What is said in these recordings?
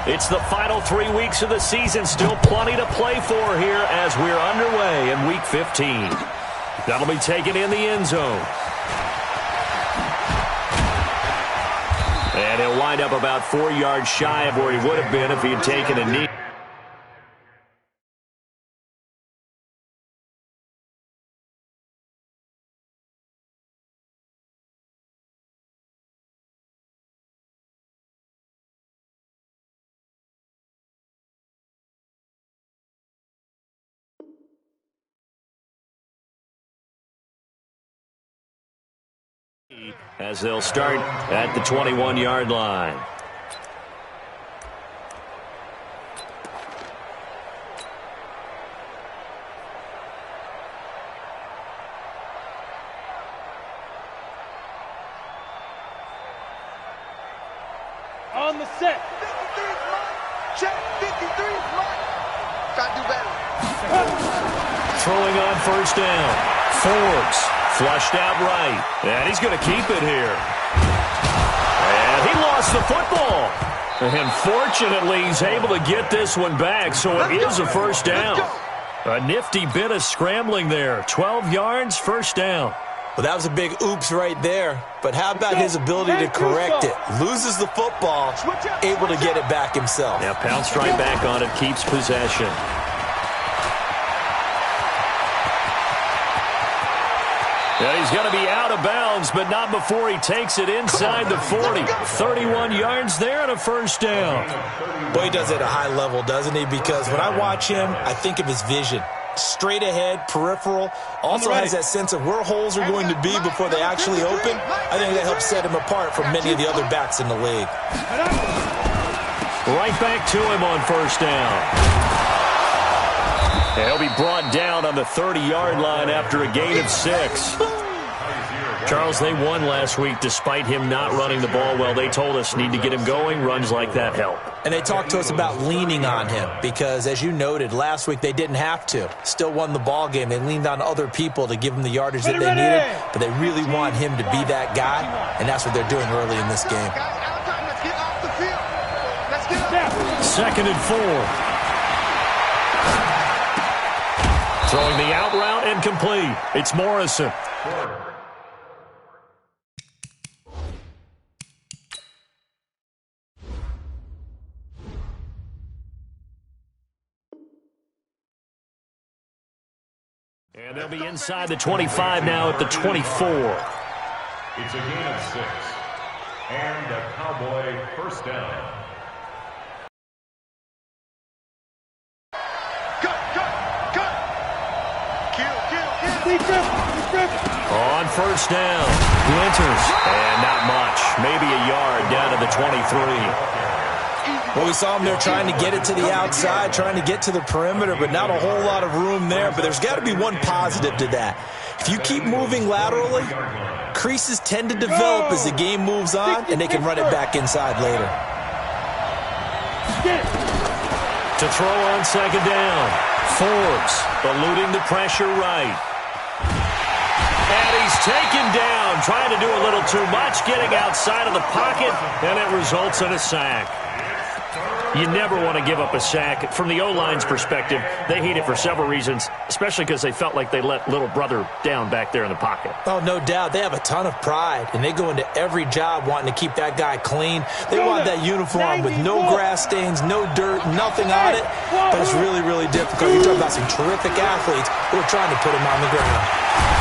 It's the final 3 weeks of the season. Still plenty to play for here as we're underway in Week 15. That'll be taken in the end zone. And he'll wind up about 4 yards shy of where he would have been if he had taken a knee. As they'll start at the 21-yard line. On the set. 53's mine. Check. 53's mine. Try to do better. Throwing on first down. Forbes. Flushed out right. And he's going to keep it here. And he lost the football. And fortunately, he's able to get this one back, so it is a first down. A nifty bit of scrambling there. 12 yards, first down. Well, that was a big oops right there. But how about his ability to correct it? Loses the football, able to get it back himself. Now pounced right back on it, keeps possession. Yeah, he's going to be out of bounds, but not before he takes it inside the 40. 31 yards there and a first down. Boy, he does it at a high level, doesn't he? Because when I watch him, I think of his vision. Straight ahead, peripheral. Also has that sense of where holes are going to be before they actually open. I think that helps set him apart from many of the other backs in the league. Right back to him on first down. He'll be brought down on the 30-yard line after a gain of 6. Charles, they won last week despite him not running the ball well. They told us need to get him going. Runs like that help. And they talked to us about leaning on him because, as you noted, last week they didn't have to. Still won the ball game. They leaned on other people to give them the yardage that they needed, but they really want him to be that guy, and that's what they're doing early in this game. Second and 4. Throwing the out route and complete. It's Morrison. And they'll be inside the 25 now at the 24. It's a gain of 6. And a Cowboy first down. On first down, Winters, and not much. Maybe a yard down to the 23. Well, we saw him there trying to get it to the outside, trying to get to the perimeter, but not a whole lot of room there. But there's got to be one positive to that. If you keep moving laterally, creases tend to develop as the game moves on, and they can run it back inside later. To throw on second down, Forbes eluding the pressure right. And he's taken down, trying to do a little too much, getting outside of the pocket, and it results in a sack. You never want to give up a sack. From the O-line's perspective, they hate it for several reasons, especially because they felt like they let little brother down back there in the pocket. Oh, no doubt. They have a ton of pride, and they go into every job wanting to keep that guy clean. They want that uniform with no grass stains, no dirt, nothing on it, but it's really, really difficult. You're talking about some terrific athletes who are trying to put him on the ground.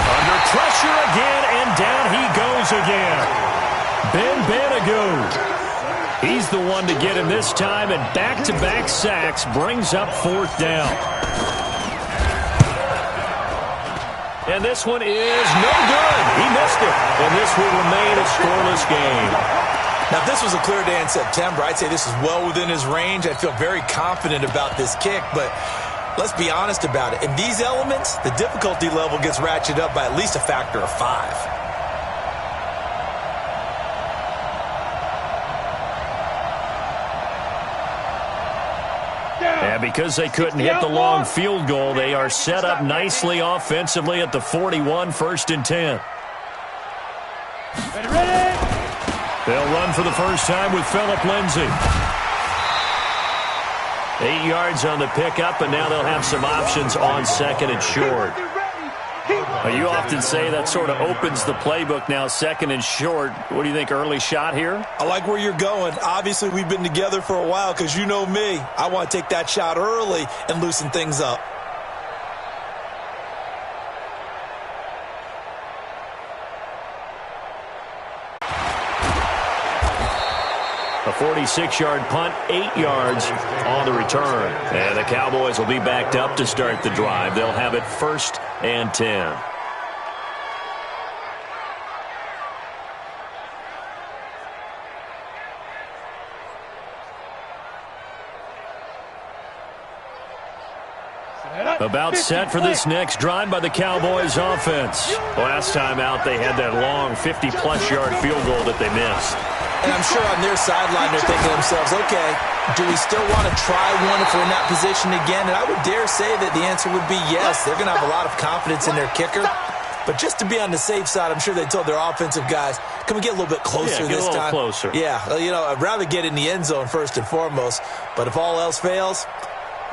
Under pressure again, and down he goes again. Ben Banogu. He's the one to get him this time, and back-to-back sacks brings up fourth down. And this one is no good. He missed it, and this will remain a scoreless game. Now, if this was a clear day in September, I'd say this is well within his range. I feel very confident about this kick, but let's be honest about it. In these elements, the difficulty level gets ratcheted up by at least a factor of 5. And because they couldn't hit the long field goal, they are set up nicely offensively at the 41, first and 10. They'll run for the first time with Phillip Lindsay. 8 yards on the pickup, and now they'll have some options on second and short. You often say that sort of opens the playbook now, second and short. What do you think, early shot here? I like where you're going. Obviously, we've been together for a while because you know me. I want to take that shot early and loosen things up. A 46-yard punt, 8 yards on the return. And the Cowboys will be backed up to start the drive. They'll have it 1st and 10. About set for this next drive by the Cowboys offense. Last time out, they had that long 50-plus yard field goal that they missed. And I'm sure on their sideline they're thinking to themselves, okay, do we still want to try one if we're in that position again? And I would dare say that the answer would be yes. They're going to have a lot of confidence in their kicker. But just to be on the safe side, I'm sure they told their offensive guys, can we get a little bit closer this time? Closer. Yeah, you know, I'd rather get in the end zone first and foremost. But if all else fails,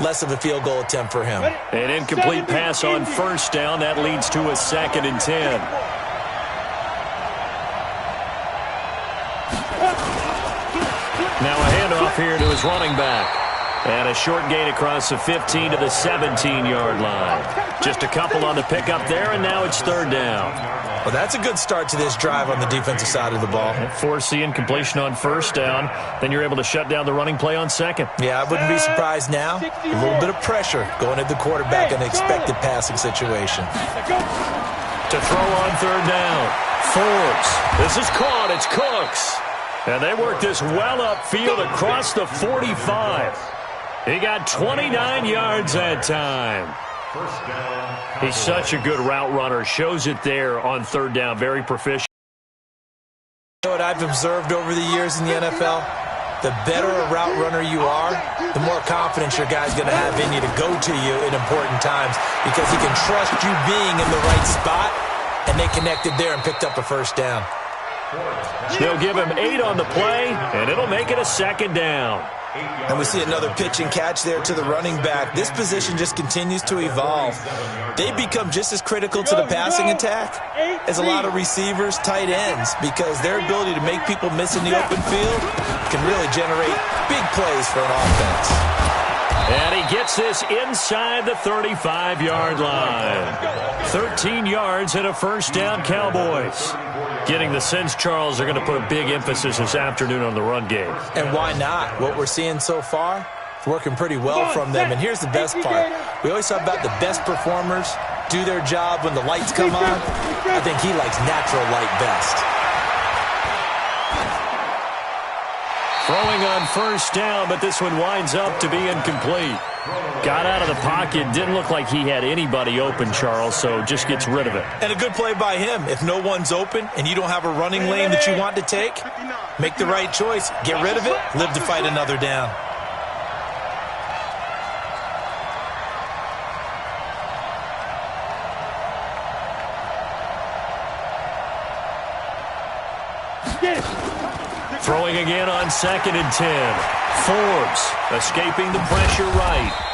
less of a field goal attempt for him. An incomplete pass on 1st down. That leads to a 2nd and 10. Now a handoff here to his running back. And a short gain across the 15 to the 17-yard line. Just a couple on the pickup there, and now it's 3rd down. Well, that's a good start to this drive on the defensive side of the ball. Force the incompletion on 1st down. Then you're able to shut down the running play on 2nd. Yeah, I wouldn't be surprised now. A little bit of pressure going at the quarterback in an expected passing situation. To throw on 3rd down. Forbes. This is caught. It's Cooks. And they work this well upfield across the 45. He got 29 yards that time. He's such a good route runner. Shows it there on 3rd down. Very proficient. You know what I've observed over the years in the NFL? The better a route runner you are, the more confidence your guy's going to have in you to go to you in important times because he can trust you being in the right spot, and they connected there and picked up a 1st down. They'll give him 8 on the play, and it'll make it a 2nd down. And we see another pitch and catch there to the running back. This position just continues to evolve. They become just as critical to the passing attack as a lot of receivers, tight ends, because their ability to make people miss in the open field can really generate big plays for an offense. And he gets this inside the 35-yard line. 13 yards and a 1st down, Cowboys. Getting the sense, Charles, they're going to put a big emphasis this afternoon on the run game. And why not? What we're seeing so far, it's working pretty well from them. And here's the best part. We always talk about the best performers do their job when the lights come on. I think he likes natural light best. Throwing on 1st down, but this one winds up to be incomplete. Got out of the pocket. Didn't look like he had anybody open, Charles, so just gets rid of it. And a good play by him. If no one's open and you don't have a running lane that you want to take, make the right choice. Get rid of it. Live to fight another down. Throwing again on 2nd and 10. Forbes escaping the pressure right.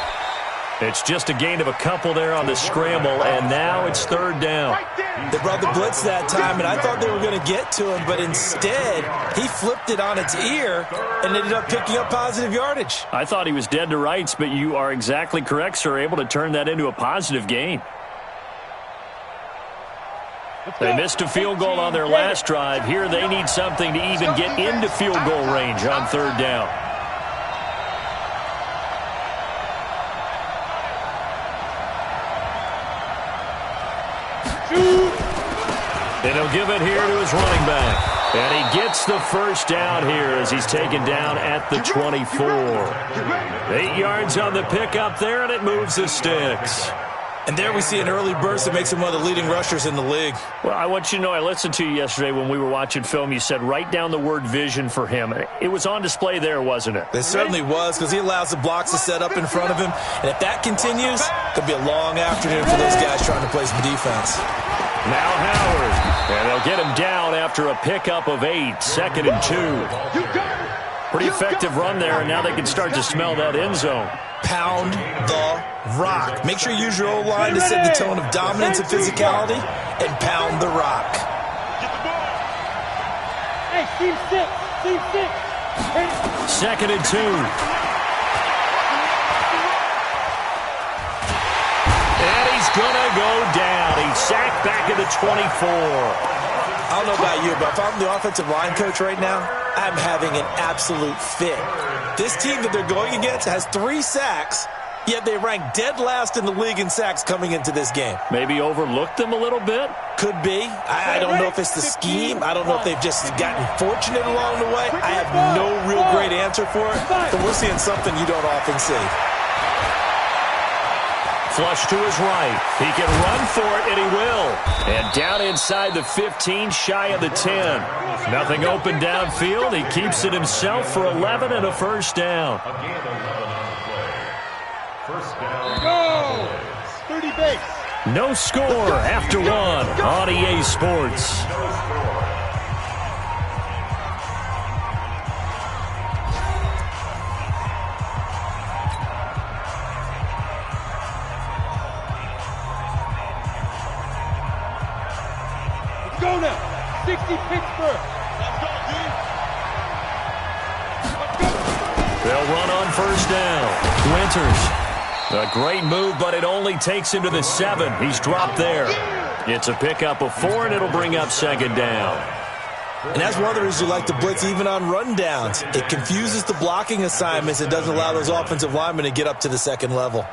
It's just a gain of a couple there on the scramble, and now it's 3rd down. They brought the blitz that time, and I thought they were going to get to him, but instead he flipped it on its ear and ended up picking up positive yardage. I thought he was dead to rights, but you are exactly correct, sir, able to turn that into a positive gain. They missed a field goal on their last drive. Here they need something to even get into field goal range on 3rd down. And he'll give it here to his running back. And he gets the 1st down here as he's taken down at the 24. 8 yards on the pickup there, and it moves the sticks. And there we see an early burst that makes him one of the leading rushers in the league. Well, I want you to know, I listened to you yesterday when we were watching film. You said write down the word vision for him. It was on display there, wasn't it? It certainly was, because he allows the blocks to set up in front of him. And if that continues, it could be a long afternoon for those guys trying to play some defense. Now Howard. And they'll get him down after a pickup of 8. 2nd and 2. Pretty effective run there, and now they can start to smell that end zone. pound the rock. Make sure you use your O-line to set the tone of dominance and physicality, and pound the rock. Hey, team six. Team six. Second and 2. And he's going to go down. He's sacked back at the 24. I don't know about you, but if I'm the offensive line coach right now, I'm having an absolute fit. This team that they're going against has 3 sacks, yet they rank dead last in the league in sacks coming into this game. Maybe overlooked them a little bit? Could be. I don't know if it's the scheme. I don't know if they've just gotten fortunate along the way. I have no real great answer for it, but we're seeing something you don't often see. Flush to his right. He can run for it, and he will. And down inside the 15, shy of the 10. Nothing open downfield. He keeps it himself for 11 and a first down. Again, 11 on the play. First down. Go! 30 base. No score after 1 on EA Sports. Go now. 60 Pittsburgh. They'll run on first down. Winters. A great move, but it only takes him to the 7. He's dropped there. It's a pickup of 4, and it'll bring up second down. And that's one of the reasons you like to blitz even on rundowns. It confuses the blocking assignments. It doesn't allow those offensive linemen to get up to the second level.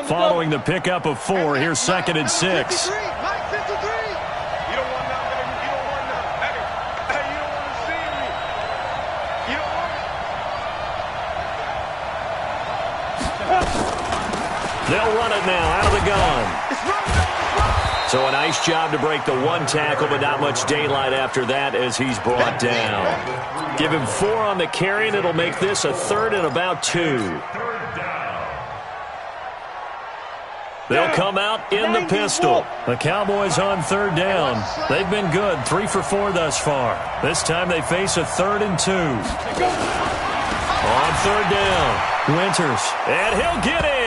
Following the pickup of 4, here's second and 6. They'll run it now out of the gun. So a nice job to break the 1 tackle, but not much daylight after that as he's brought down. Give him 4 on the carry, and it'll make this a 3rd and about 2. They'll come out in the pistol. The Cowboys on 3rd down. They've been good, 3 for 4 thus far. This time they face a 3rd and 2. On 3rd down, Winters, and he'll get in.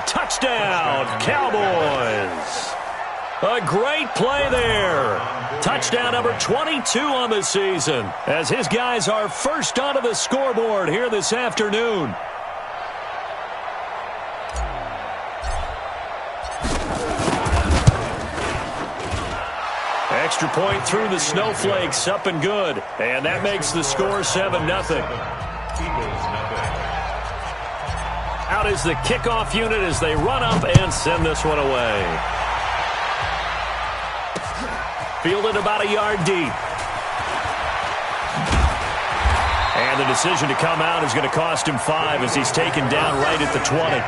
Touchdown, Cowboys. A great play there. Touchdown number 22 on the season as his guys are first onto the scoreboard here this afternoon. Extra point through the snowflakes, up and good. And that makes the score 7-0. Out is the kickoff unit as they run up and send this one away. Fielded about a yard deep. And the decision to come out is going to cost him 5 as he's taken down right at the 20.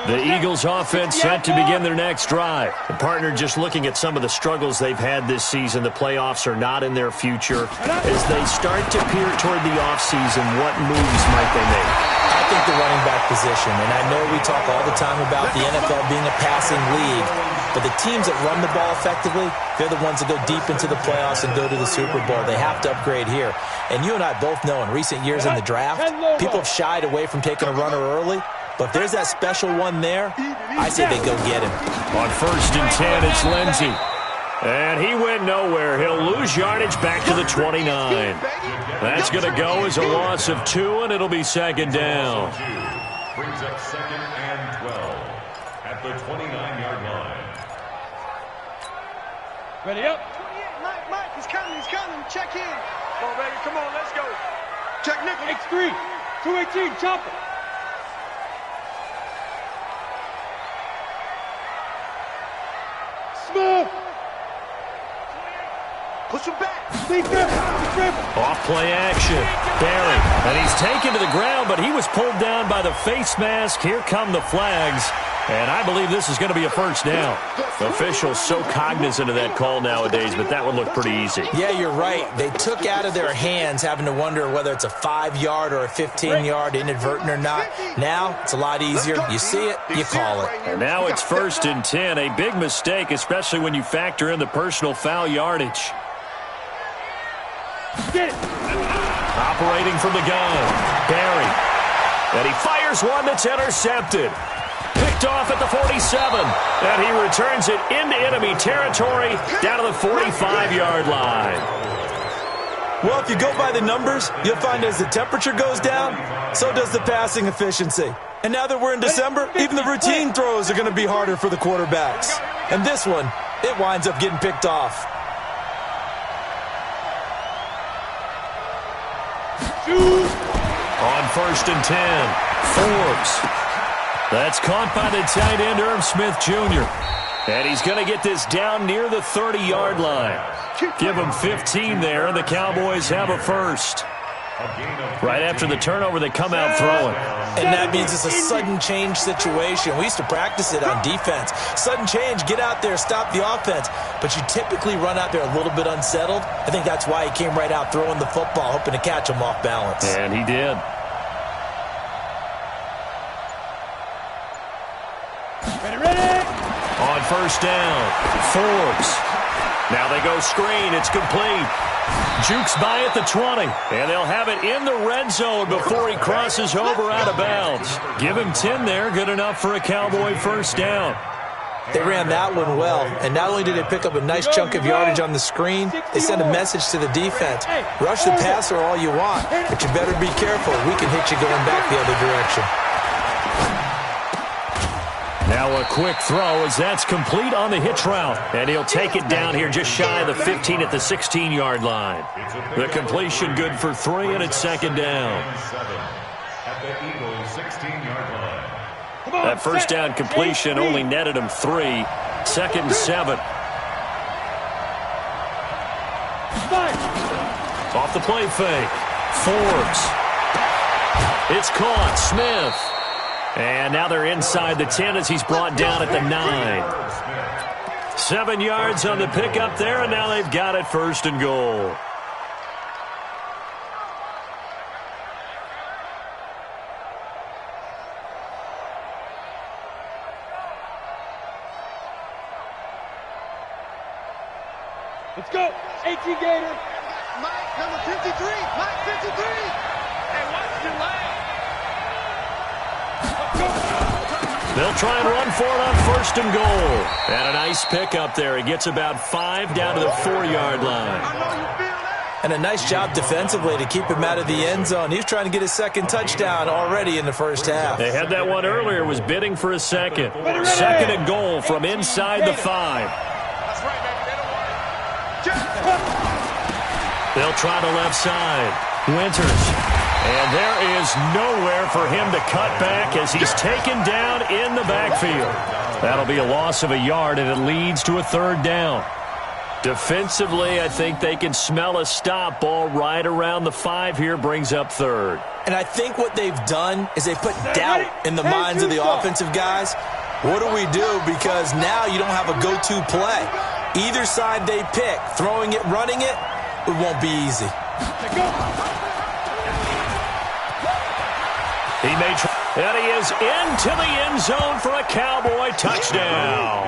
The Eagles offense set to begin their next drive. The partner just looking at some of the struggles they've had this season. The playoffs are not in their future. As they start to peer toward the offseason, what moves might they make? I think the running back position, and I know we talk all the time about the NFL being a passing league, but the teams that run the ball effectively, they're the ones that go deep into the playoffs and go to the Super Bowl. They have to upgrade here. And you and I both know in recent years in the draft, people have shied away from taking a runner early. But if there's that special one there, I say they go get him. On 1st and 10, it's Lindsey. And he went nowhere. He'll lose yardage back to the 29. That's going to go as a loss of 2, and it'll be second down. Brings up 2nd and 12 at the 29-yard line. Ready up. Mike, he's coming. Check in. Come on, baby, come on, let's go. Check nickel. X3, 218, chopper. Smith. Push him back. Defense. Off play action. Barry. And he's taken to the ground, but he was pulled down by the face mask. Here come the flags. And I believe this is going to be a first down. Officials so cognizant of that call nowadays, but that would look pretty easy. Yeah, you're right. They took out of their hands having to wonder whether it's a 5-yard or a 15-yard, inadvertent or not. Now, it's a lot easier. You see it, you call it. And now it's 1st and 10. A big mistake, especially when you factor in the personal foul yardage. Operating from the gun, Barry. And he fires one that's intercepted. Picked off at the 47. And he returns it into enemy territory down to the 45-yard line. Well, if you go by the numbers, you'll find as the temperature goes down, so does the passing efficiency. And now that we're in December, even the routine throws are going to be harder for the quarterbacks. And this one, it winds up getting picked off. On 1st and 10, Forbes. That's caught by the tight end, Irv Smith Jr. And he's going to get this down near the 30-yard line. Give him 15 there, and the Cowboys have a first. Right after the turnover, they come out throwing. And that means it's a sudden change situation. We used to practice it on defense. Sudden change, get out there, stop the offense. But you typically run out there a little bit unsettled. I think that's why he came right out throwing the football, hoping to catch him off balance. And he did. On 1st down, Forbes. Now they go screen. It's complete. Jukes by at the 20. And they'll have it in the red zone before he crosses over out of bounds. Give him 10 there. Good enough for a Cowboy first down. They ran that one well. And not only did they pick up a nice chunk of yardage on the screen, they sent a message to the defense. Rush the passer all you want, but you better be careful. We can hit you going back the other direction. Now a quick throw as that's complete on the hitch route. And he'll take it down here just shy of the 15 at the 16-yard line. The completion good for 3, and it's 2nd down. At the Eagles' 16-yard line. That first down completion only netted him 3. 2nd and 7. Off the play fake. Forbes. It's caught. Smith. And now they're inside the 10 as he's brought down at the 9. 7 yards on the pickup there, and now they've got it 1st and goal. Let's go. 18 Gator. Mike, number 53. Mike, 53. Hey, watch your leg. They'll try and run for it on 1st and goal. And a nice pickup there. He gets about 5 down to the 4-yard line. And a nice job defensively to keep him out of the end zone. He was trying to get his 2nd touchdown already in the first half. They had that one earlier, was bidding for a 2nd. 2nd and goal from inside the 5. That's right, baby. They'll try the left side. Winters. And there is nowhere for him to cut back as he's taken down in the backfield. That'll be a loss of a yard, and it leads to a 3rd down. Defensively, I think they can smell a stop ball right around the 5 here, brings up 3rd. And I think what they've done is they put doubt in the minds of the offensive guys. What do we do? Because now you don't have a go-to play. Either side they pick, throwing it, running it, it won't be easy. He may try, and he is into the end zone for a Cowboy touchdown.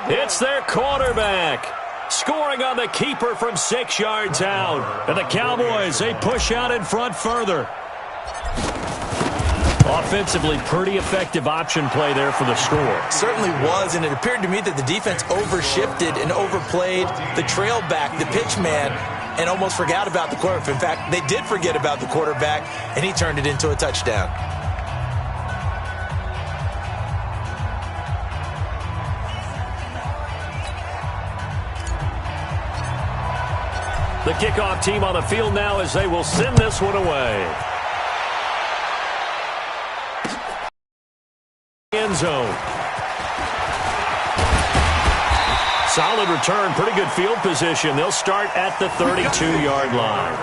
It's their quarterback scoring on the keeper from 6 yards out. And the Cowboys, they push out in front further. Offensively, pretty effective option play there for the score. Certainly was, and it appeared to me that the defense overshifted and overplayed the trail back, the pitch man, and almost forgot about the quarterback. In fact, they did forget about the quarterback, and he turned it into a touchdown. The kickoff team on the field now as they will send this one away. End zone. Solid return, pretty good field position. They'll start at the 32-yard line.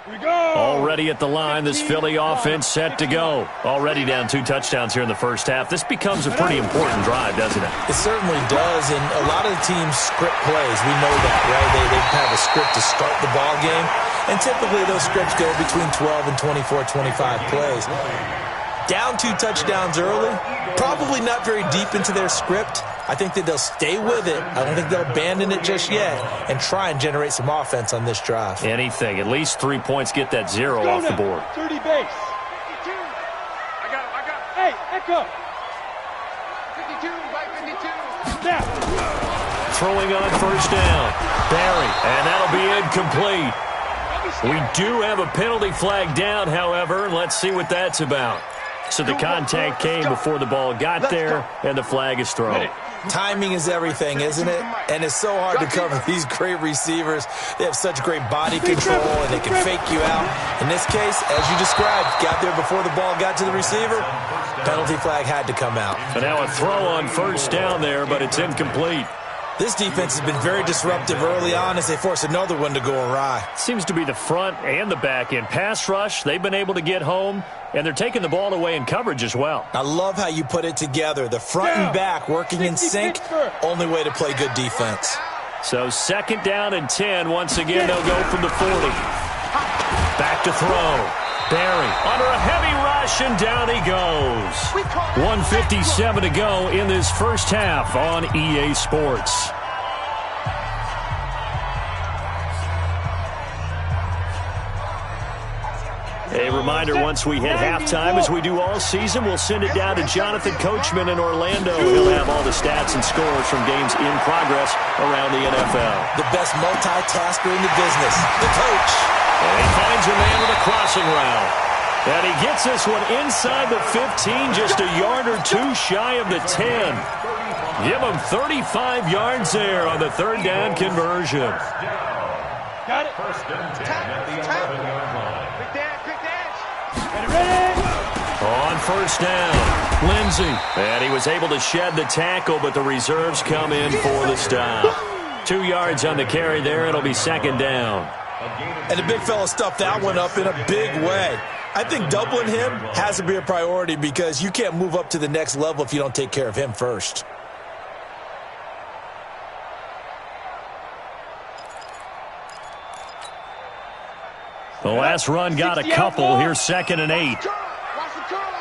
Already at the line, this Philly offense set to go. Already down 2 touchdowns here in the first half. This becomes a pretty important drive, doesn't it? It certainly does, and a lot of the teams script plays. We know that, right? They have a script to start the ball game, and typically those scripts go between 12 and 24, 25 plays. Down 2 touchdowns early, probably not very deep into their script. I think that they'll stay with it. I don't think they'll abandon it just yet and try and generate some offense on this drive. Anything. At least 3 points, get that 0 off the board. 30 base. 52. I got it. Hey, Echo. 52, right 52. Snap. Throwing on first down. Barry, and that'll be incomplete. We do have a penalty flag down, however. Let's see what that's about. So the contact came before the ball got there, and the flag is thrown. Timing is everything, isn't it? And it's so hard to cover these great receivers. They have such great body control, and they can fake you out. In this case, as you described, got there before the ball got to the receiver. Penalty flag had to come out. And now a throw on first down there, but it's incomplete. This defense has been very disruptive early on as they force another one to go awry. Seems to be the front and the back end. Pass rush, they've been able to get home, and they're taking the ball away in coverage as well. I love how you put it together. The front and back working in sync, only way to play good defense. So second down and 10. Once again, they'll go from the 40. Back to throw. Barry under a heavy rush, and down he goes. 1:57 to go in this first half on EA Sports. A reminder, once we hit halftime, as we do all season, we'll send it down to Jonathan Coachman in Orlando. He'll have all the stats and scores from games in progress around the NFL. The best multitasker in the business, the coach. And he finds a man with a crossing route. And he gets this one inside the 15, just a yard or 2 shy of the 10. Give him 35 yards there on the third down conversion. Got it. First and 10 at the 11-yard line. Quick dash. Ready. On first down, Lindsey. And he was able to shed the tackle, but the reserves come in for the stop. 2 yards on the carry there. It'll be second down. And the big fella stuffed that one up in a big way. I think doubling him has to be a priority because you can't move up to the next level if you don't take care of him first. The last run got a couple. Here's second and 8. Watch the curl.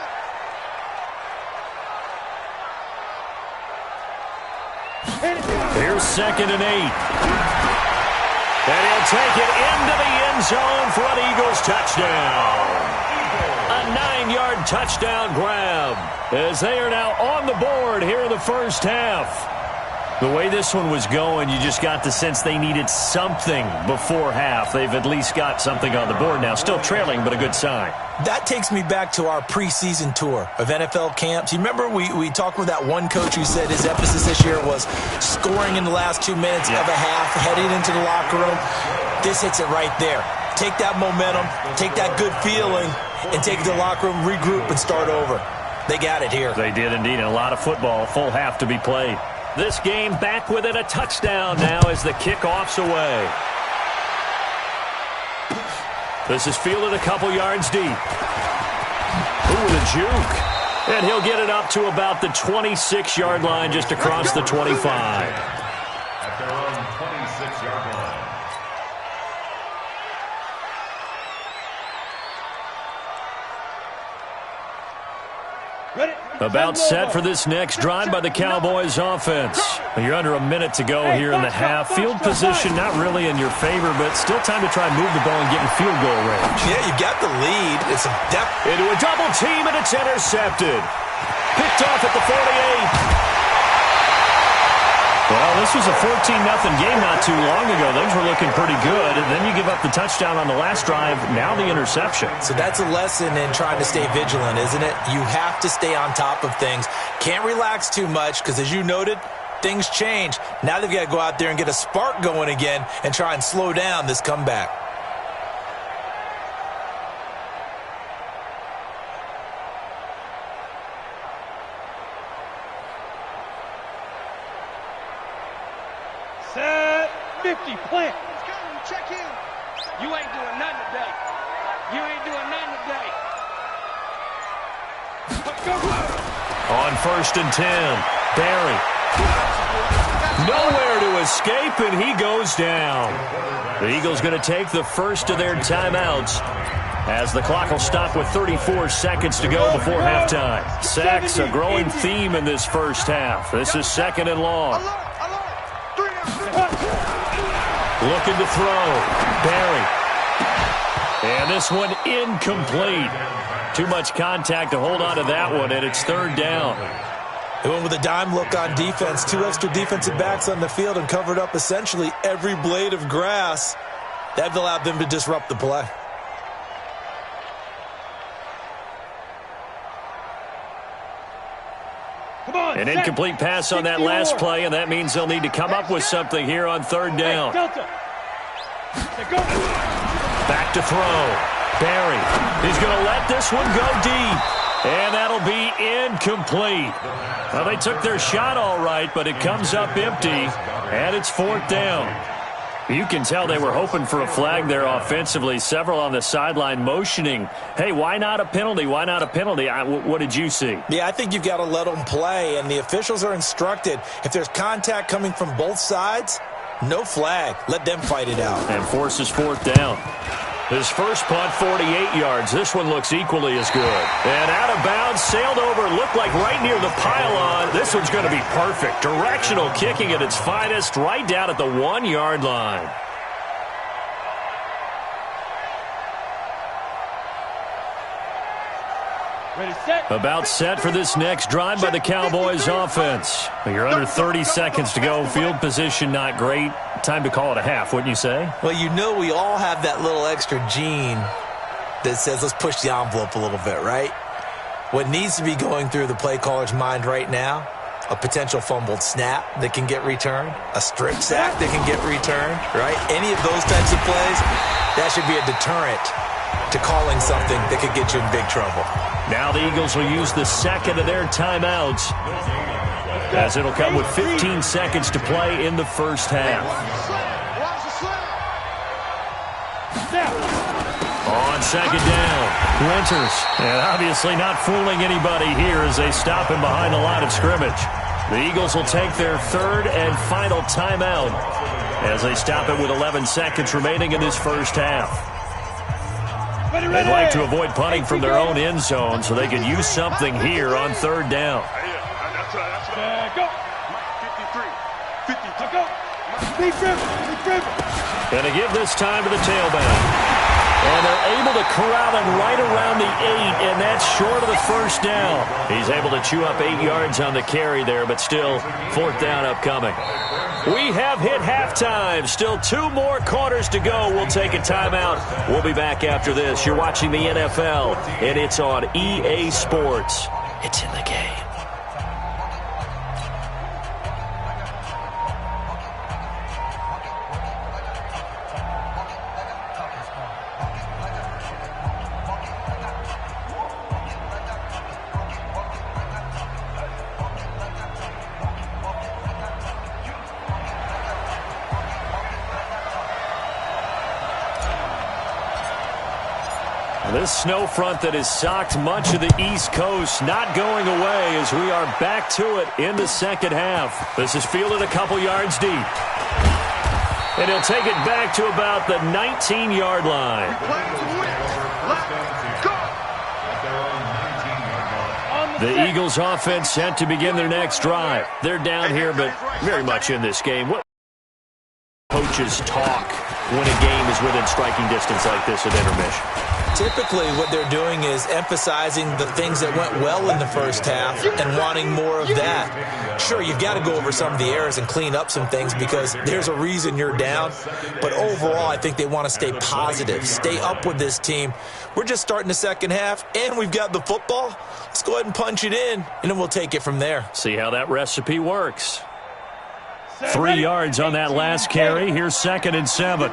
Here's second and 8. And he'll take it into the end zone for an Eagles touchdown. A 9-yard touchdown grab as they are now on the board here in the first half. The way this one was going, you just got the sense they needed something before half. They've at least got something on the board now. Still trailing, but a good sign. That takes me back to our preseason tour of NFL camps. You remember we talked with that one coach who said his emphasis this year was scoring in the last 2 minutes of a half, heading into the locker room. This hits it right there. Take that momentum, take that good feeling, and take it to the locker room, regroup, and start over. They got it here. They did indeed, and a lot of football, full half to be played. This game back within a touchdown now as the kickoff's away. This is fielded a couple yards deep. Ooh, with a juke. And he'll get it up to about the 26-yard line just across the 25. At their own 26-yard line. Ready. About set for this next drive by the Cowboys offense. You're under a minute to go here in the half. Field position not really in your favor, but still time to try and move the ball and get in field goal range. Yeah, you got the lead. It's a depth. Into a double team, and it's intercepted. Picked off at the 48. Well, this was a 14-0 game not too long ago. Things were looking pretty good. And then you give up the touchdown on the last drive. Now the interception. So that's a lesson in trying to stay vigilant, isn't it? You have to stay on top of things. Can't relax too much because, as you noted, things change. Now they've got to go out there and get a spark going again and try and slow down this comeback. Set 50, plant. Let's go. Check in. You ain't doing nothing today. You ain't doing nothing today. On 1st and 10, Barry. Nowhere to escape, and he goes down. The Eagles going to take the first of their timeouts as the clock will stop with 34 seconds to go before halftime. Sacks, a growing theme in this first half. This is 2nd and long. Looking to throw. Barry. And this one incomplete. Too much contact to hold on to that one, and it's 3rd down. They went with a dime look on defense. 2 extra defensive backs on the field and covered up essentially every blade of grass. That allowed them to disrupt the play. An incomplete pass on that last play, and that means they'll need to come up with something here on 3rd down. Back to throw. Barry. He's going to let this one go deep. And that'll be incomplete. Well, they took their shot all right, but it comes up empty, and it's 4th down. You can tell they were hoping for a flag there offensively. Several on the sideline motioning, hey, why not a penalty? Why not a penalty? What did you see? Yeah, I think you've got to let them play, and the officials are instructed, if there's contact coming from both sides, no flag. Let them fight it out. And forces 4th down. His first punt, 48 yards. This one looks equally as good. And out of bounds, sailed over, looked like right near the pylon. This one's going to be perfect. Directional kicking at its finest, right down at the 1-yard line. Ready, set. About set for this next drive by the Cowboys offense. You're under 30 seconds to go. Field position not great. Time to call it a half, wouldn't you say? Well, you know we all have that little extra gene that says let's push the envelope a little bit, right? What needs to be going through the play caller's mind right now, a potential fumbled snap that can get returned, a strip sack that can get returned, right? Any of those types of plays, that should be a deterrent to calling something that could get you in big trouble. Now the Eagles will use the second of their timeouts, as it'll come with 15 seconds to play in the first half. On 2nd down, Winters. And obviously not fooling anybody here as they stop him behind the line of scrimmage. The Eagles will take their 3rd and final timeout as they stop it with 11 seconds remaining in this first half. They'd like to avoid punting from their own end zone so they could use something here on 3rd down. Going to give this time to the tailback. And they're able to corral him right around the 8, and that's short of the first down. He's able to chew up 8 yards on the carry there, but still 4th down upcoming. We have hit halftime. Still 2 more quarters to go. We'll take a timeout. We'll be back after this. You're watching the NFL, and it's on EA Sports. It's in the game. This snow front that has socked much of the East Coast not going away as we are back to it in the second half. This is fielded a couple yards deep. And he'll take it back to about the 19-yard line. The Eagles offense set to begin their next drive. They're down here, but very much in this game. What coaches talk when a game is within striking distance like this at intermission? Typically, what they're doing is emphasizing the things that went well in the first half and wanting more of that. Sure, you've got to go over some of the errors and clean up some things because there's a reason you're down. But overall, I think they want to stay positive, stay up with this team. We're just starting the second half, and we've got the football. Let's go ahead and punch it in, and then we'll take it from there. See how that recipe works. 3 yards on that last carry. Here's 2nd and 7.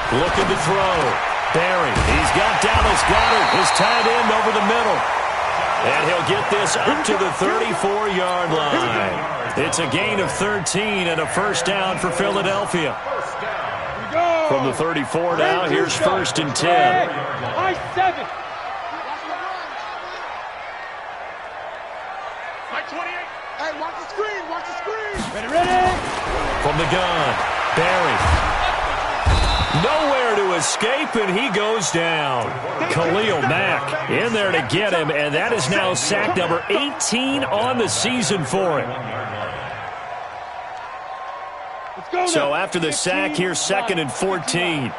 Looking to throw. Barry. He's got Dallas Goedert, his tight end, over the middle. And he'll get this up to the 34-yard line. It's a gain of 13 and a first down for Philadelphia. From the 34 now, here's 1st and 10. I-7. Mike 28. Hey, watch the screen. Watch the screen. Ready. From the gun, Barry. Nowhere to escape, and he goes down. Khalil Mack in there to get him, and that is now sack number 18 on the season for him. Let's go now. So after the sack, here's 2nd and 14.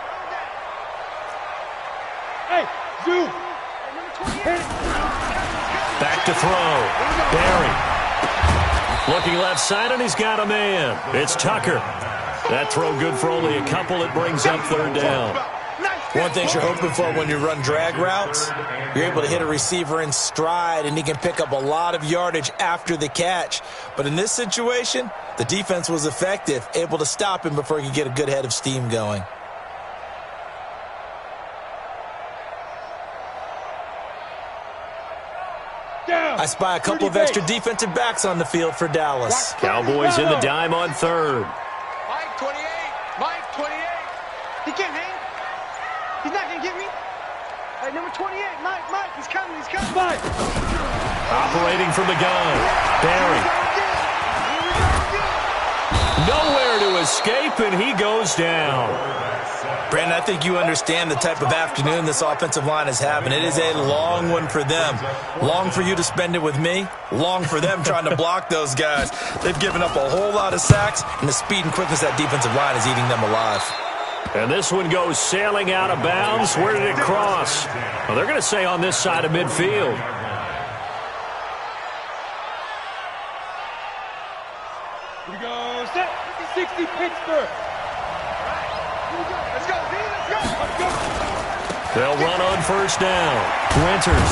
Hey, Zoo. Back to throw. Barry. Looking left side, and he's got a man. It's Tucker. That throw good for only a couple. It brings up 3rd down. One thing you're hoping for when you run drag routes, you're able to hit a receiver in stride, and he can pick up a lot of yardage after the catch. But in this situation, the defense was effective, able to stop him before he could get a good head of steam going. I spy a couple of extra defensive backs on the field for Dallas. Cowboys in the dime on 3rd. Mike 28. Mike 28. He can't hang. He's not going to get me. Hey, number 28. Mike. He's coming. Mike. Operating from the gun. Barry. Nowhere to escape, and he goes down. Brandon, I think you understand the type of afternoon this offensive line is having. It is a long one for them. Long for you to spend it with me. Long for them trying to block those guys. They've given up a whole lot of sacks, and the speed and quickness of that defensive line is eating them alive. And this one goes sailing out of bounds. Where did it cross? Well, they're going to say on this side of midfield. Here we go. Set. 60 Pittsburgh. Let's go, D. Let's go. They'll run on 1st down. Winters.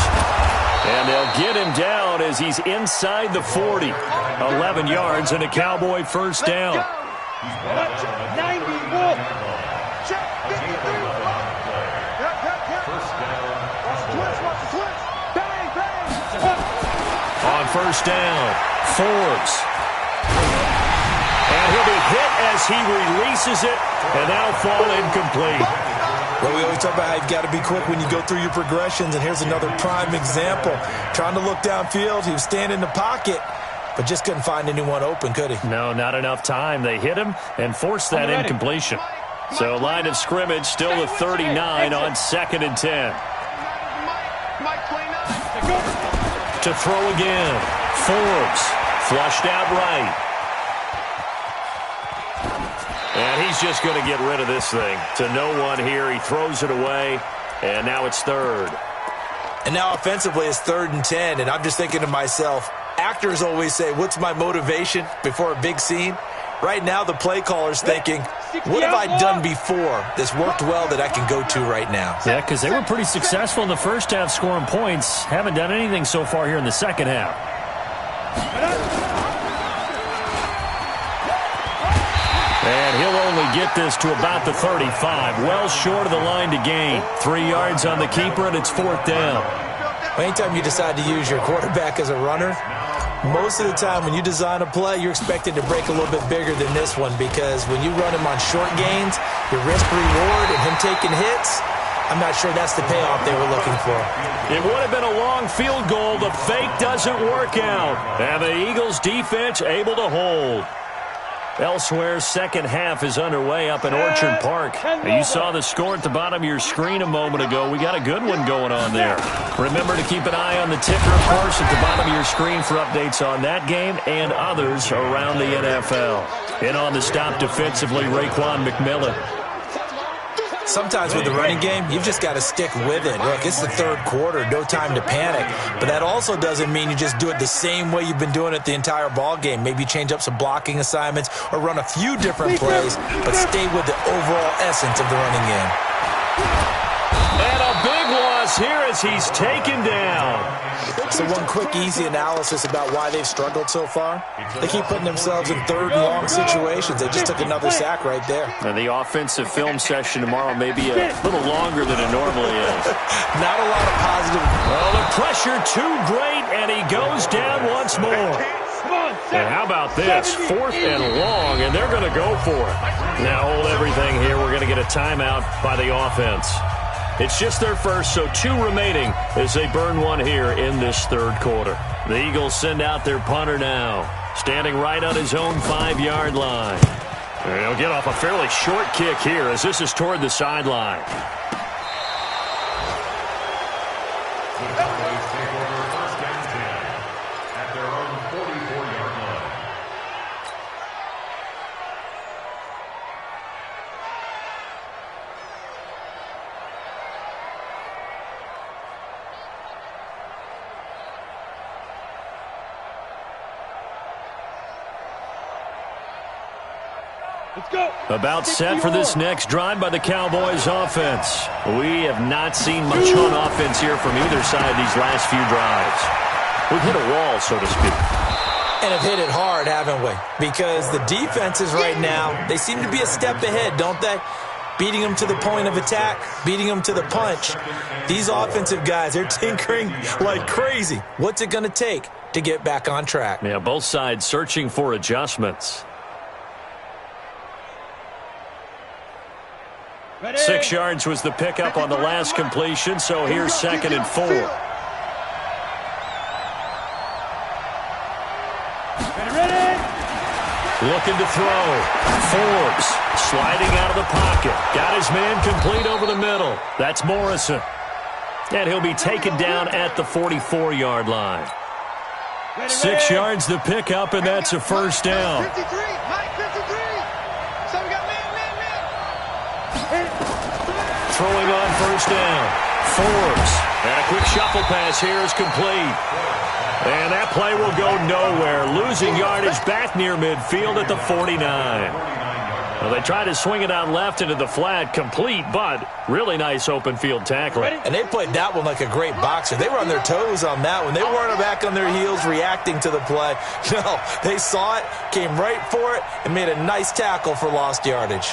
And they'll get him down as he's inside the 40. 11 yards and a Cowboy 1st down. 91. Check 53. Watch the twist. Bang. On 1st down, Forbes. And he'll be hit as he releases it, and that'll fall incomplete. Well, we always talk about how you've got to be quick when you go through your progressions, and here's another prime example. Trying to look downfield, he was standing in the pocket, but just couldn't find anyone open, could he? No, not enough time. They hit him and forced that incompletion. So line of scrimmage still the 39 on 2nd and 10. Mike 29. To throw again. Forbes flushed out right. And he's just going to get rid of this thing. To no one here. He throws it away, and now it's 3rd. And now offensively it's 3rd and 10, and I'm just thinking to myself, actors always say, what's my motivation before a big scene? Right now the play caller's thinking, what have I done before that's worked well that I can go to right now? Yeah, because they were pretty successful in the first half scoring points. Haven't done anything so far here in the second half. And he'll only get this to about the 35. Well short of the line to gain. 3 yards on the keeper, and it's 4th down. Anytime you decide to use your quarterback as a runner, most of the time when you design a play, you're expected to break a little bit bigger than this one, because when you run him on short gains, your risk-reward and him taking hits, I'm not sure that's the payoff they were looking for. It would have been a long field goal. The fake doesn't work out. And the Eagles' defense able to hold. Elsewhere, second half is underway up in Orchard Park. You saw the score at the bottom of your screen a moment ago. We got a good one going on there. Remember to keep an eye on the ticker, of course, at the bottom of your screen for updates on that game and others around the NFL. In on the stop defensively, Raekwon McMillan. Sometimes with the running game, you've just got to stick with it. Look, it's the 3rd quarter, no time to panic. But that also doesn't mean you just do it the same way you've been doing it the entire ball game. Maybe change up some blocking assignments or run a few different plays, but stay with the overall essence of the running game. And a big one across here as he's taken down. So one quick, easy analysis about why they've struggled so far. They keep putting themselves in third and long situations. They just took another sack right there. And the offensive film session tomorrow may be a little longer than it normally is. Not a lot of positive. Well, the pressure too great, and he goes down once more. And how about this? 4th and long, and they're going to go for it. Now hold everything here. We're going to get a timeout by the offense. It's just their first, so 2 remaining as they burn one here in this third quarter. The Eagles send out their punter now, standing right on his own 5-yard line. And he'll get off a fairly short kick here as this is toward the sideline. Let's go. About set for this next drive by the Cowboys offense. We have not seen much on offense here from either side these last few drives. We've hit a wall, so to speak. And have hit it hard, haven't we? Because the defenses right now, they seem to be a step ahead, don't they? Beating them to the point of attack, beating them to the punch. These offensive guys, they're tinkering like crazy. What's it going to take to get back on track? Yeah, both sides searching for adjustments. 6 yards was the pickup on the last completion, so here's 2nd and 4. Looking to throw. Forbes sliding out of the pocket. Got his man complete over the middle. That's Morrison. And he'll be taken down at the 44-yard line. 6 yards the pickup, and that's a first down. 53, Mike, 53. So we got man. Throwing on first down. Forbes. And a quick shuffle pass here is complete. And that play will go nowhere. Losing yardage back near midfield at the 49. Well, they tried to swing it out left into the flat, complete, but really nice open field tackling. And they played that one like a great boxer. They were on their toes on that one. They weren't back on their heels reacting to the play. No, they saw it, came right for it, and made a nice tackle for lost yardage.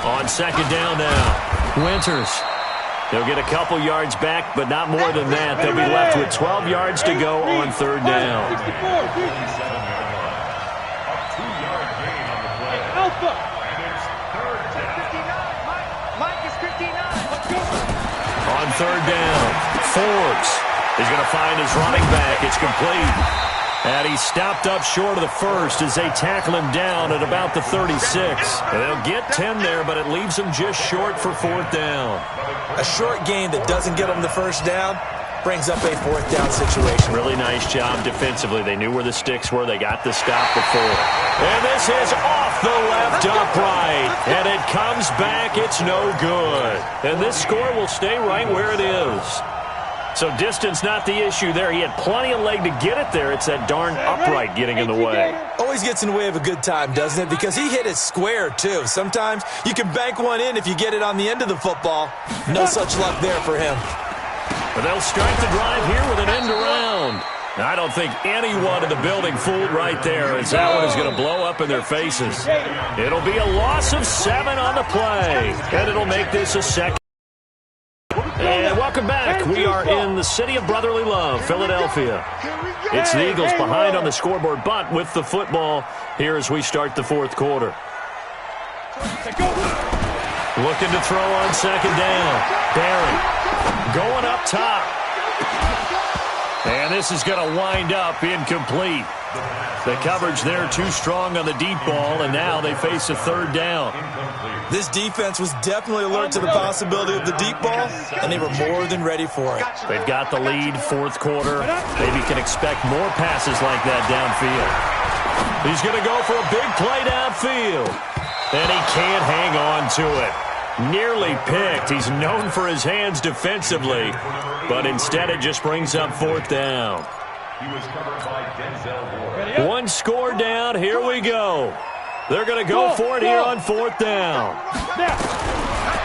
On second down now, Winters. They'll get a couple yards back, but not more than that. They'll be left with 12 yards to go on third down. Mike is 59. On third down, Forbes is going to find his running back. It's complete. And he stopped up short of the first as they tackle him down at about the 36. And they'll get 10 there, but it leaves them just short for 4th down. A short gain that doesn't get them the first down brings up a 4th down situation. Really nice job defensively. They knew where the sticks were. They got the stop before. And this is off the left upright. And it comes back. It's no good. And this score will stay right where it is. So distance not the issue there. He had plenty of leg to get it there. It's that darn upright getting in the way. Always gets in the way of a good time, doesn't it? Because he hit it square, too. Sometimes you can bank one in if you get it on the end of the football. No such luck there for him. But they'll start the drive here with an end around. I don't think anyone in the building fooled right there, as that one is going to blow up in their faces. It'll be a loss of 7 on the play, and it'll make this a second. And welcome back. We are in the city of brotherly love, Philadelphia. It's the Eagles behind on the scoreboard, but with the football here as we start the 4th quarter. Looking to throw on second down. Barry going up top. And this is going to wind up incomplete. The coverage there too strong on the deep ball, and now they face a 3rd down. This defense was definitely alert to the possibility of the deep ball, and they were more than ready for it. They've got the lead, 4th quarter. Maybe can expect more passes like that downfield. He's going to go for a big play downfield, and he can't hang on to it. Nearly picked. He's known for his hands defensively, but instead it just brings up 4th down. He was covered by Denzel Ward. One score down. Here we go. They're going to go for it here on 4th down.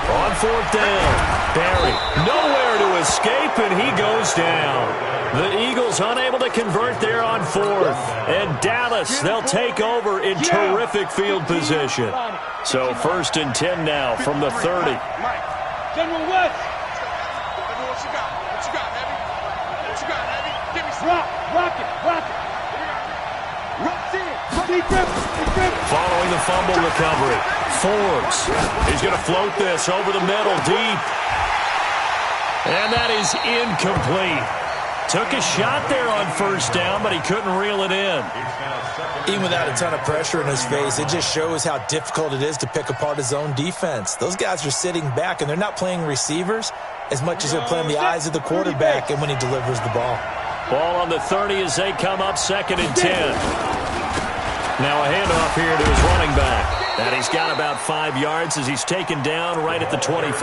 On fourth down, Barry nowhere to escape, and he goes down. The Eagles unable to convert there on fourth. And Dallas, they'll take over in terrific field position. So 1st and 10 now from the 30. General West. What you got? What you got, Heavy? What you got, Heavy? Give me some. Rock it. Rock's in. Deep grip. Following the fumble recovery, Forbes. He's going to float this over the middle, deep. And that is incomplete. Took a shot there on first down, but he couldn't reel it in. Even without a ton of pressure in his face, it just shows how difficult it is to pick apart his own defense. Those guys are sitting back, and they're not playing receivers as much as they're playing the eyes of the quarterback and when he delivers the ball. Ball on the 30 as they come up 2nd and 10. Now a handoff here to his running back. And he's got about 5 yards as he's taken down right at the 25.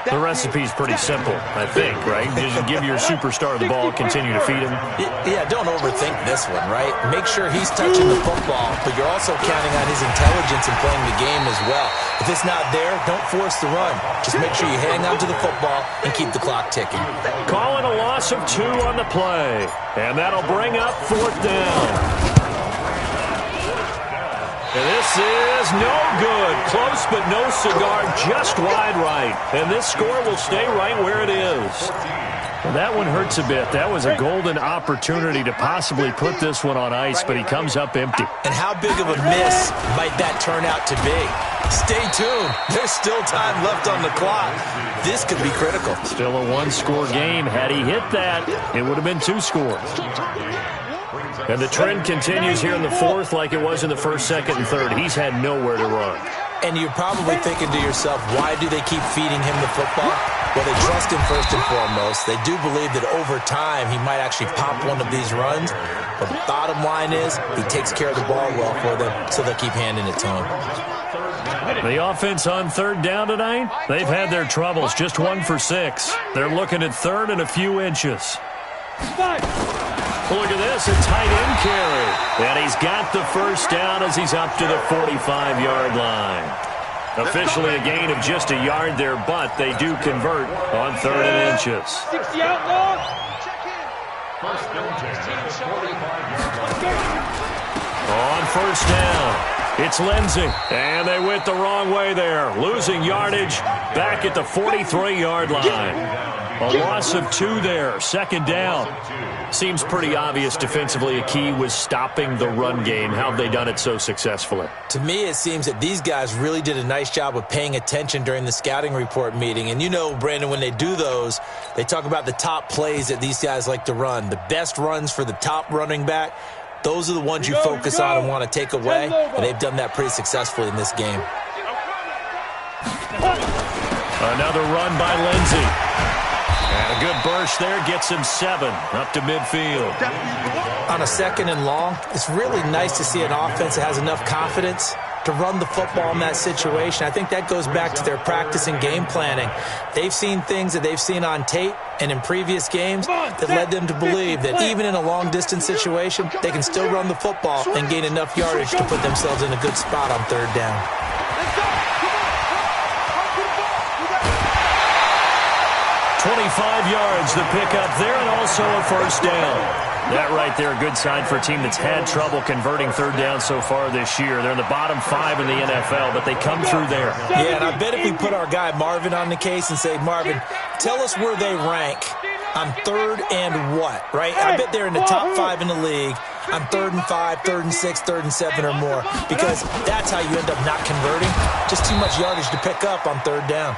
The recipe's pretty simple, I think, right? Just give your superstar the ball, continue to feed him. Yeah, don't overthink this one, right? Make sure he's touching the football, but you're also counting on his intelligence in playing the game as well. If it's not there, don't force the run. Just make sure you hang on to the football and keep the clock ticking. Calling a loss of 2 on the play. And that'll bring up 4th down. And this is no good. Close, but no cigar, just wide right. And this score will stay right where it is. Well, that one hurts a bit. That was a golden opportunity to possibly put this one on ice, but he comes up empty. And how big of a miss might that turn out to be? Stay tuned. There's still time left on the clock. This could be critical. Still a 1-score game. Had he hit that, it would have been 2 scores. And the trend continues here in the 4th like it was in the 1st, 2nd, and 3rd. He's had nowhere to run. And you're probably thinking to yourself, why do they keep feeding him the football? Well, they trust him first and foremost. They do believe that over time he might actually pop one of these runs. But the bottom line is he takes care of the ball well for them, so they'll keep handing it to him. The offense on 3rd down tonight, they've had their troubles, just 1 for 6. They're looking at 3rd and a few inches. Look at this, a tight end carry. And he's got the 1st down as he's up to the 45-yard line. Officially a gain of just a yard there, but they do convert on 3rd and inches. 60 outlaws. On 1st down, it's Lindsey. And they went the wrong way there, losing yardage back at the 43-yard line. A loss of 2 there, 2nd down. Seems pretty obvious defensively a key was stopping the run game. How have they done it so successfully? To me, it seems that these guys really did a nice job of paying attention during the scouting report meeting. And you know, Brandon, when they do those, they talk about the top plays that these guys like to run. The best runs for the top running back, those are the ones you focus on and want to take away. And they've done that pretty successfully in this game. Another run by Lindsey. And a good burst there gets him 7 up to midfield. On a 2nd and long, it's really nice to see an offense that has enough confidence to run the football in that situation. I think that goes back to their practice and game planning. They've seen things that they've seen on tape and in previous games that led them to believe that even in a long-distance situation, they can still run the football and gain enough yardage to put themselves in a good spot on 3rd down. 25 yards the pickup there, and also a 1st down. That right there, a good sign for a team that's had trouble converting 3rd down so far this year. They're in the bottom 5 in the NFL, but they come through there. Yeah, and I bet if we put our guy Marvin on the case and say, Marvin, tell us where they rank on 3rd and what, right? I bet they're in the top 5 in the league on 3rd and 5, 3rd and 6, 3rd and 7 or more, because that's how you end up not converting. Just too much yardage to pick up on 3rd down.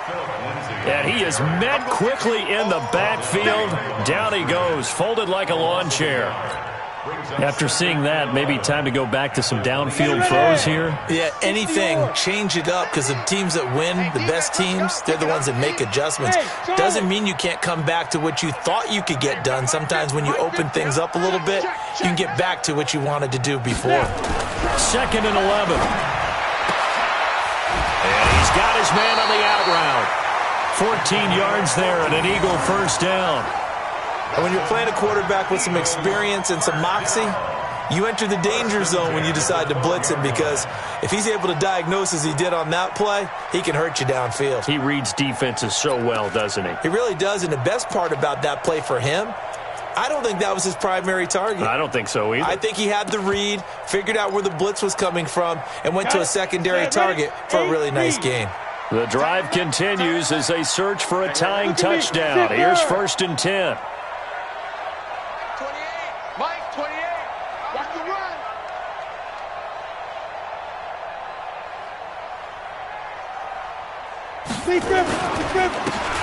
And he is met quickly in the backfield. Down he goes, folded like a lawn chair. After seeing that, maybe time to go back to some downfield throws here. Yeah, anything. Change it up, because the teams that win, the best teams, they're the ones that make adjustments. Doesn't mean you can't come back to what you thought you could get done. Sometimes when you open things up a little bit, you can get back to what you wanted to do before. 2nd and 11. And he's got his man on the out route. 14 yards there and an Eagle 1st down. And when you're playing a quarterback with some experience and some moxie, You enter the danger zone when you decide to blitz him, because if he's able to diagnose as he did on that play, he can hurt you downfield. He reads defenses so well, doesn't he? He really does, and the best part about that play for him, I don't think that was his primary target. I don't think so either. I think he had the read, figured out where the blitz was coming from, and went to a secondary target for a really nice gain. The drive continues as they search for a tying touchdown. Here's 1st and 10. 28. Mike, 28. Watch the run.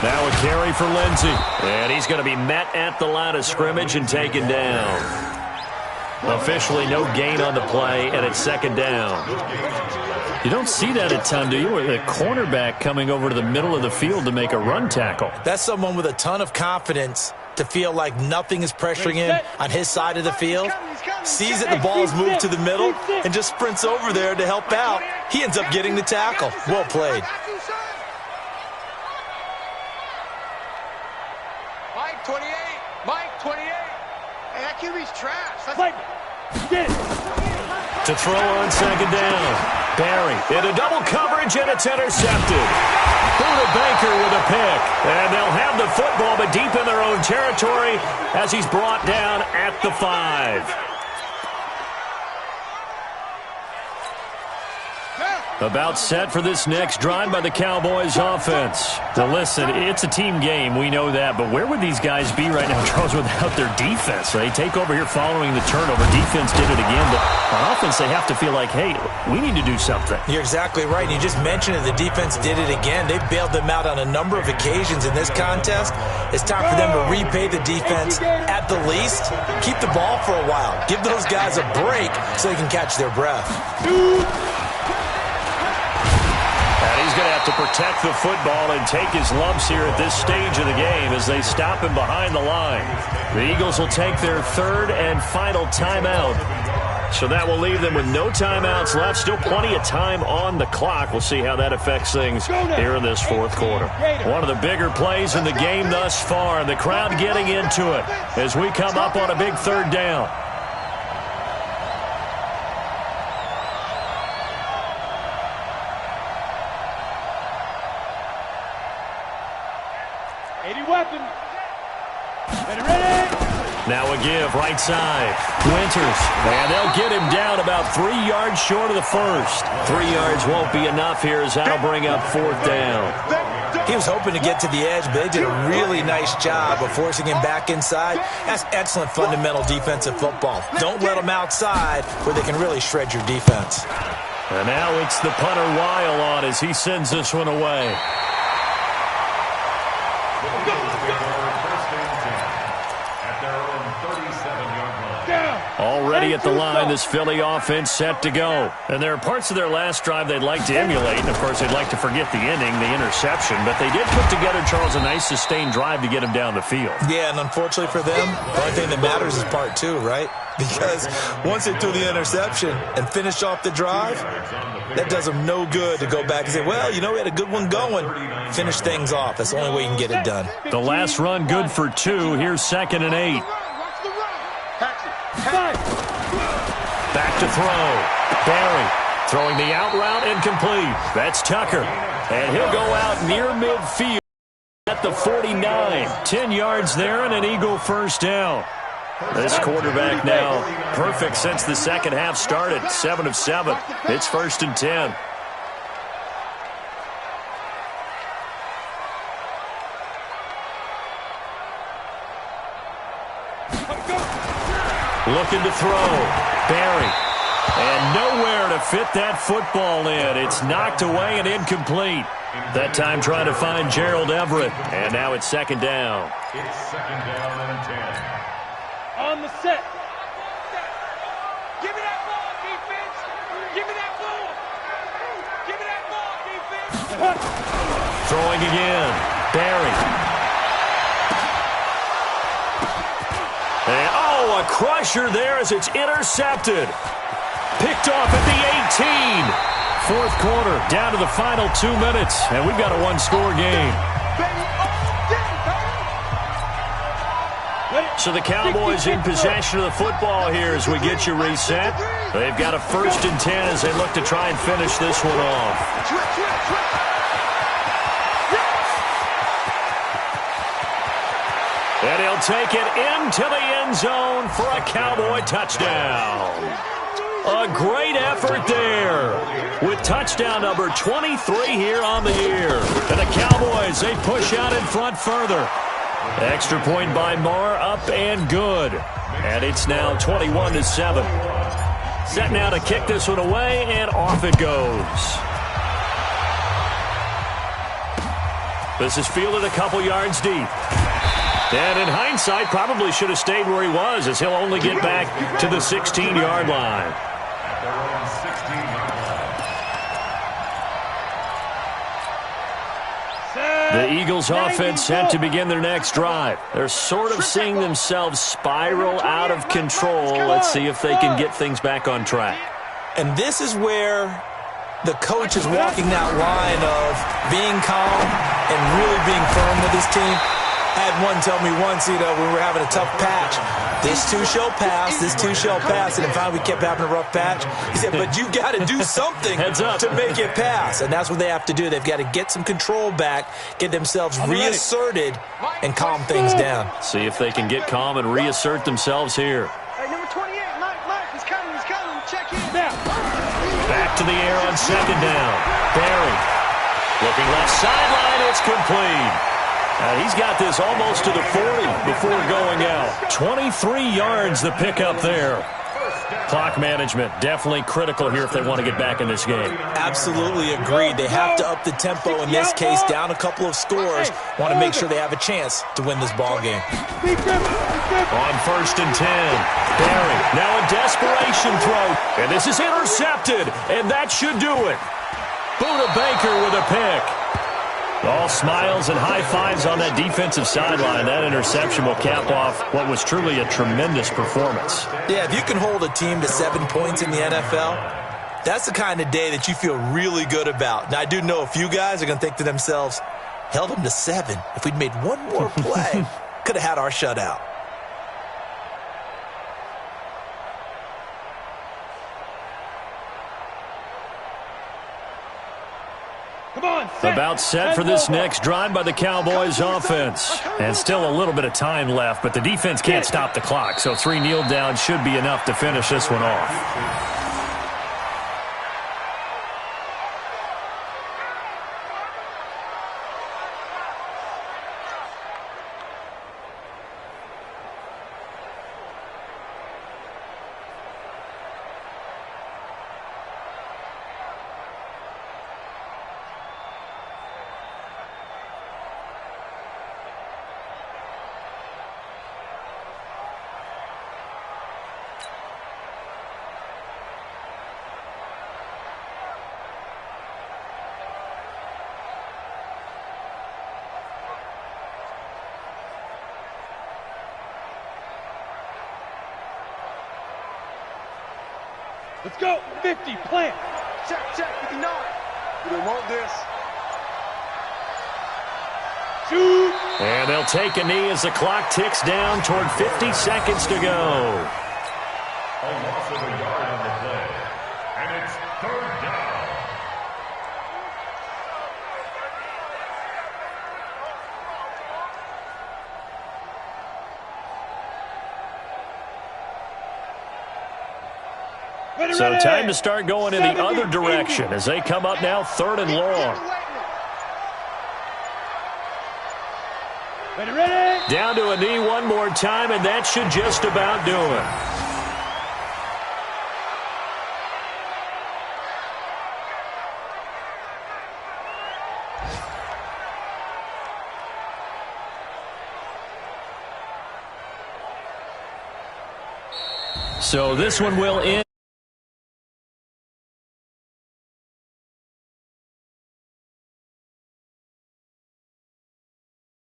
Now a carry for Lindsey. And he's going to be met at the line of scrimmage and taken down. Officially no gain on the play, and it's 2nd down. You don't see that a ton, do you? With a cornerback coming over to the middle of the field to make a run tackle. That's someone with a ton of confidence to feel like nothing is pressuring him on his side of the field. Sees that the ball's moved to the middle and just sprints over there to help out. He ends up getting the tackle. Well played. Mike, 28. Mike, 28. Hey, that QB's trash. To throw on 2nd down. Barry into double coverage, and it's intercepted. Buda Baker with a pick. And they'll have the football, but deep in their own territory as he's brought down at the 5. About set for this next drive by the Cowboys offense. Now listen, it's a team game, we know that, but where would these guys be right now, Charles, without their defense? They take over here following the turnover. Defense did it again, but on offense they have to feel like, hey, we need to do something. You're exactly right. You just mentioned it. The defense did it again. They bailed them out on a number of occasions in this contest. It's time for them to repay the defense at the least. Keep the ball for a while. Give those guys a break so they can catch their breath. He's going to have to protect the football and take his lumps here at this stage of the game as they stop him behind the line. The Eagles will take their 3rd and final timeout. So that will leave them with no timeouts left. Still plenty of time on the clock. We'll see how that affects things here in this 4th quarter. One of the bigger plays in the game thus far. The crowd getting into it as we come up on a big 3rd down. Now a give, right side. Winters, and they'll get him down about 3 yards short of the 1st. 3 yards won't be enough here as that'll bring up 4th down. He was hoping to get to the edge, but they did a really nice job of forcing him back inside. That's excellent fundamental defensive football. Don't let them outside where they can really shred your defense. And now it's the punter Weil on as he sends this one away. Already at the line, this Philly offense set to go. And there are parts of their last drive they'd like to emulate. And, of course, they'd like to forget the inning, the interception. But they did put together, Charles, a nice sustained drive to get him down the field. Yeah, and unfortunately for them, the only thing that matters is part 2, right? Because once they threw the interception and finished off the drive, that does them no good to go back and say, well, you know, we had a good one going. Finish things off. That's the only way you can get it done. The last run good for 2. Here's 2nd and 8. Back to throw. Barry throwing the out route incomplete. That's Tucker. And he'll go out near midfield at the 49. 10 yards there and an Eagle 1st down. This quarterback now perfect since the second half started. 7 of 7. It's 1st and 10. Looking to throw. Barry. And nowhere to fit that football in. It's knocked away and incomplete. That time trying to find Gerald Everett. And now it's 2nd down. It's 2nd down and 10. On the set. Give me that ball, defense. Give me that ball. Give me that ball, defense. Throwing again. Barry. And, a crusher there as it's intercepted. Picked off at the 18. 4th quarter, down to the final 2 minutes, and we've got a 1-score game. So the Cowboys in possession of the football here as we get you reset. They've got a 1st and 10 as they look to try and finish this one off. And he'll take it into the end zone for a Cowboy touchdown. A great effort there with touchdown number 23 here on the year. And the Cowboys, they push out in front further. Extra point by Marr, up and good. And it's now 21-7. Set now to kick this one away, and off it goes. This is fielded a couple yards deep. And in hindsight, probably should have stayed where he was, as he'll only get back to the 16-yard line. The Eagles offense set to begin their next drive. They're sort of seeing themselves spiral out of control. Let's see if they can get things back on track. And this is where the coach is walking that line of being calm and really being firm with his team. I had one tell me once, when we were having a tough patch, this too shall pass, this too shall pass, and then finally we kept having a rough patch. He said, but you've got to do something to make it pass, and that's what they have to do. They've got to get some control back, get themselves reasserted, and calm things down. See if they can get calm and reassert themselves here. Hey, number 28, Mike, he's coming, check in. Back to the air on 2nd down. Barry looking left sideline, it's complete. He's got this almost to the 40 before going out. 23 yards the pickup there. Clock management definitely critical here if they want to get back in this game. Absolutely agreed. They have to up the tempo in this case, down a couple of scores. Want to make sure they have a chance to win this ball game. On 1st and 10, Barry now a desperation throw, and this is intercepted, and that should do it. Buda Baker with a pick. All smiles and high fives on that defensive sideline. That interception will cap off what was truly a tremendous performance. Yeah, if you can hold a team to 7 points in the NFL, that's the kind of day that you feel really good about. Now, I do know a few guys are going to think to themselves, held them to 7. If we'd made one more play, could have had our shutout. About set for this next drive by the Cowboys offense. And still a little bit of time left, but the defense can't stop the clock, so 3 kneel downs should be enough to finish this one off. Let's go. 50, plant. Check, 59. We don't want this. Shoot. And they'll take a knee as the clock ticks down toward 50 seconds to go. A loss of a yard on the play. And it's 3rd down. So time to start going in the other direction as they come up now 3rd and long. Ready? Down to a knee one more time, and that should just about do it. So this one will end.